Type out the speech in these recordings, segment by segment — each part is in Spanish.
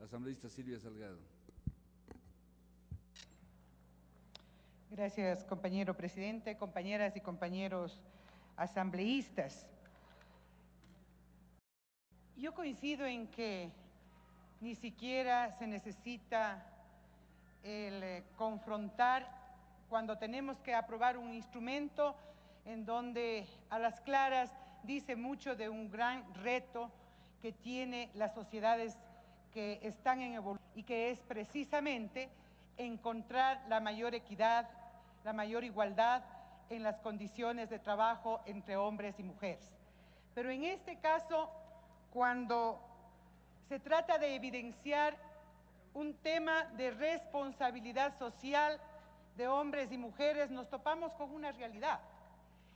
Asambleísta Silvia Salgado. Gracias, compañero presidente, compañeras y compañeros asambleístas. Yo coincido en que ni siquiera se necesita el confrontar cuando tenemos que aprobar un instrumento en donde a las claras dice mucho de un gran reto que tiene las sociedades que están en evolución y que es precisamente encontrar la mayor equidad, la mayor igualdad en las condiciones de trabajo entre hombres y mujeres. Pero en este caso, cuando se trata de evidenciar un tema de responsabilidad social de hombres y mujeres, nos topamos con una realidad.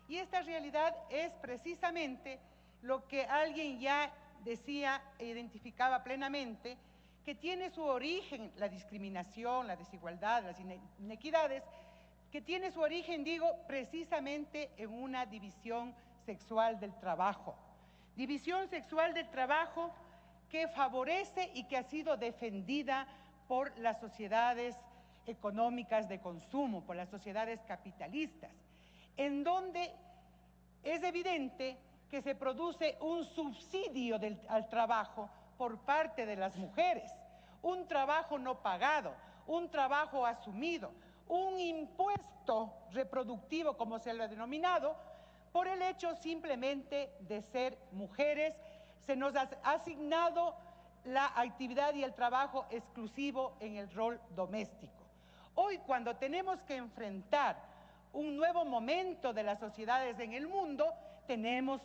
Y esta realidad es precisamente lo que alguien ya decía e identificaba plenamente, que tiene su origen la discriminación, la desigualdad, las inequidades, que tiene su origen, digo, precisamente en una división sexual del trabajo. División sexual del trabajo que favorece y que ha sido defendida por las sociedades económicas de consumo, por las sociedades capitalistas, en donde es evidente que se produce un subsidio al trabajo por parte de las mujeres, un trabajo no pagado, un trabajo asumido, un impuesto reproductivo, como se lo ha denominado, por el hecho simplemente de ser mujeres. Se nos ha asignado la actividad y el trabajo exclusivo en el rol doméstico. Hoy, cuando tenemos que enfrentar un nuevo momento de las sociedades en el mundo, tenemos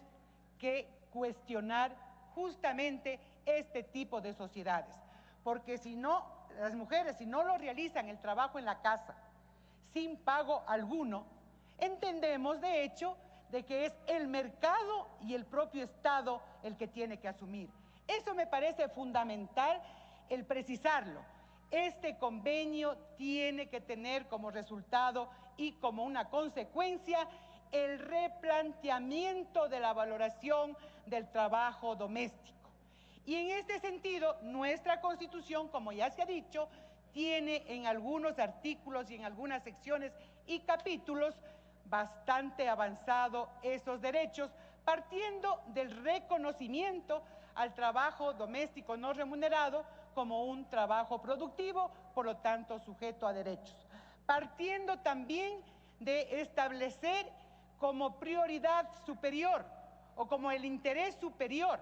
que cuestionar justamente este tipo de sociedades, porque si no, las mujeres, si no lo realizan el trabajo en la casa sin pago alguno, entendemos de hecho de que es el mercado y el propio Estado el que tiene que asumir. Eso me parece fundamental el precisarlo. Este convenio tiene que tener como resultado y como una consecuencia el replanteamiento de la valoración del trabajo doméstico. Y en este sentido, nuestra Constitución, como ya se ha dicho, tiene en algunos artículos y en algunas secciones y capítulos bastante avanzado esos derechos, partiendo del reconocimiento al trabajo doméstico no remunerado como un trabajo productivo, por lo tanto sujeto a derechos. Partiendo también de establecer como prioridad superior o como el interés superior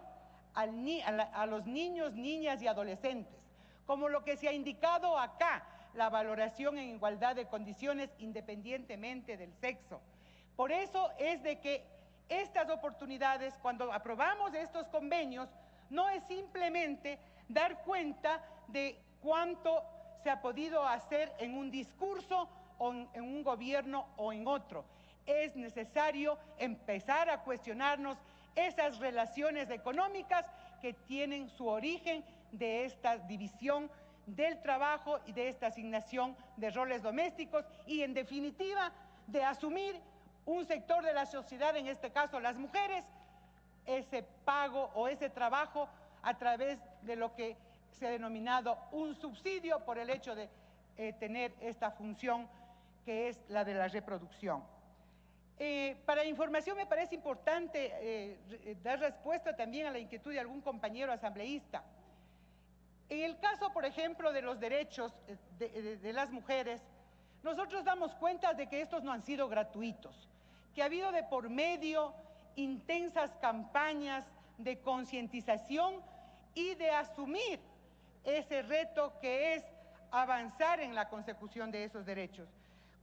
a los niños, niñas y adolescentes, como lo que se ha indicado acá, la valoración en igualdad de condiciones independientemente del sexo. Por eso es de que estas oportunidades, cuando aprobamos estos convenios, no es simplemente dar cuenta de cuánto se ha podido hacer en un discurso o en un gobierno o en otro. Es necesario empezar a cuestionarnos esas relaciones económicas que tienen su origen de esta división del trabajo y de esta asignación de roles domésticos y, en definitiva, de asumir un sector de la sociedad, en este caso las mujeres, ese pago o ese trabajo a través de lo que se ha denominado un subsidio por el hecho de tener esta función que es la de la reproducción. Para información me parece importante dar respuesta también a la inquietud de algún compañero asambleísta. En el caso, por ejemplo, de los derechos de las mujeres, nosotros damos cuenta de que estos no han sido gratuitos, que ha habido de por medio intensas campañas de concientización y de asumir ese reto que es avanzar en la consecución de esos derechos.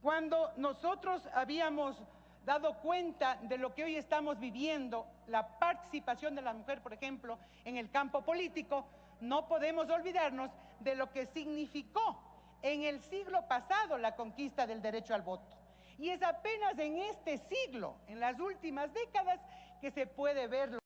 Cuando nosotros habíamos dado cuenta de lo que hoy estamos viviendo, la participación de la mujer, por ejemplo, en el campo político, no podemos olvidarnos de lo que significó en el siglo pasado la conquista del derecho al voto. Y es apenas en este siglo, en las últimas décadas, que se puede ver los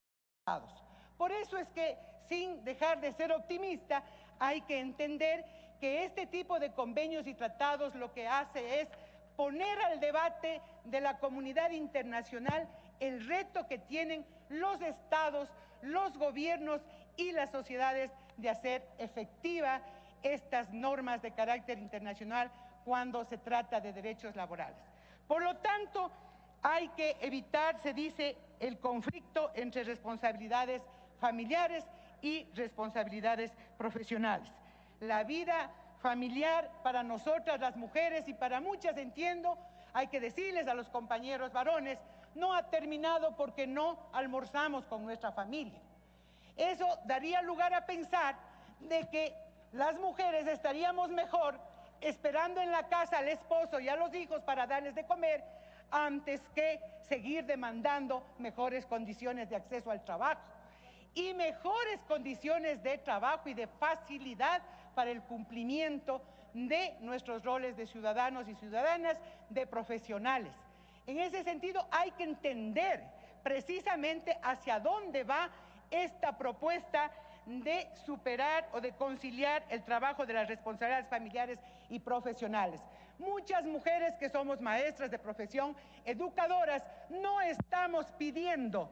resultados. Por eso es que, sin dejar de ser optimista, hay que entender que este tipo de convenios y tratados lo que hace es poner al debate de la comunidad internacional el reto que tienen los estados, los gobiernos y las sociedades de hacer efectiva estas normas de carácter internacional cuando se trata de derechos laborales. Por lo tanto, hay que evitar, se dice, el conflicto entre responsabilidades familiares y responsabilidades profesionales. La vida familiar para nosotras las mujeres y para muchas, entiendo, hay que decirles a los compañeros varones, no ha terminado porque no almorzamos con nuestra familia. Eso daría lugar a pensar de que las mujeres estaríamos mejor esperando en la casa al esposo y a los hijos para darles de comer antes que seguir demandando mejores condiciones de acceso al trabajo y mejores condiciones de trabajo y de facilidad para el cumplimiento de nuestros roles de ciudadanos y ciudadanas, de profesionales. En ese sentido, hay que entender precisamente hacia dónde va esta propuesta de superar o de conciliar el trabajo de las responsabilidades familiares y profesionales. Muchas mujeres que somos maestras de profesión, educadoras, no estamos pidiendo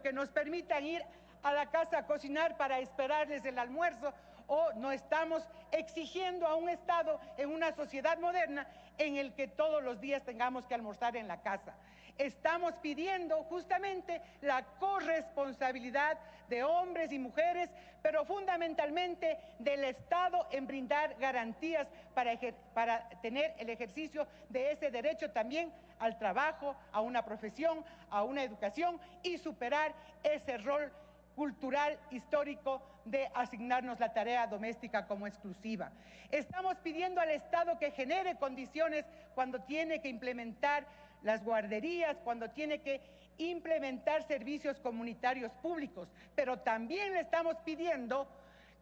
que nos permitan ir a la casa a cocinar para esperarles el almuerzo, o no estamos exigiendo a un Estado en una sociedad moderna en el que todos los días tengamos que almorzar en la casa. Estamos pidiendo justamente la corresponsabilidad de hombres y mujeres, pero fundamentalmente del Estado en brindar garantías para tener el ejercicio de ese derecho también al trabajo, a una profesión, a una educación y superar ese rol cultural, histórico de asignarnos la tarea doméstica como exclusiva. Estamos pidiendo al Estado que genere condiciones cuando tiene que implementar las guarderías, cuando tiene que implementar servicios comunitarios públicos, pero también le estamos pidiendo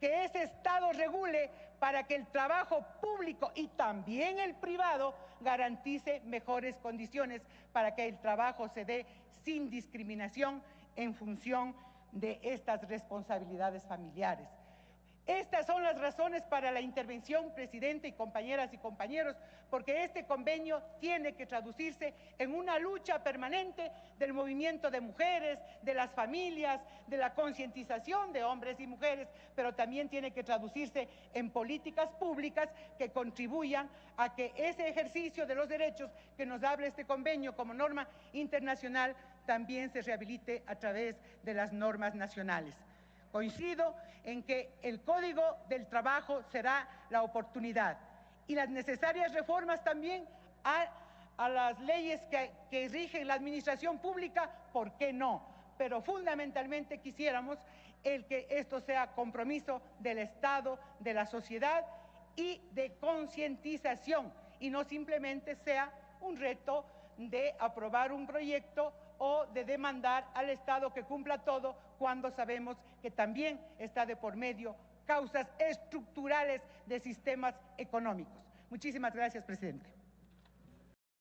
que ese Estado regule para que el trabajo público y también el privado garantice mejores condiciones para que el trabajo se dé sin discriminación en función de estas responsabilidades familiares. Estas son las razones para la intervención, presidente y compañeras y compañeros, porque este convenio tiene que traducirse en una lucha permanente del movimiento de mujeres, de las familias, de la concientización de hombres y mujeres, pero también tiene que traducirse en políticas públicas que contribuyan a que ese ejercicio de los derechos que nos habla este convenio como norma internacional también se rehabilite a través de las normas nacionales. Coincido en que el Código del Trabajo será la oportunidad y las necesarias reformas también a las leyes que rigen la administración pública, ¿por qué no? Pero fundamentalmente quisiéramos que esto sea compromiso del Estado, de la sociedad y de concientización y no simplemente sea un reto de aprobar un proyecto o de demandar al Estado que cumpla todo cuando sabemos que también está de por medio causas estructurales de sistemas económicos. Muchísimas gracias, presidente.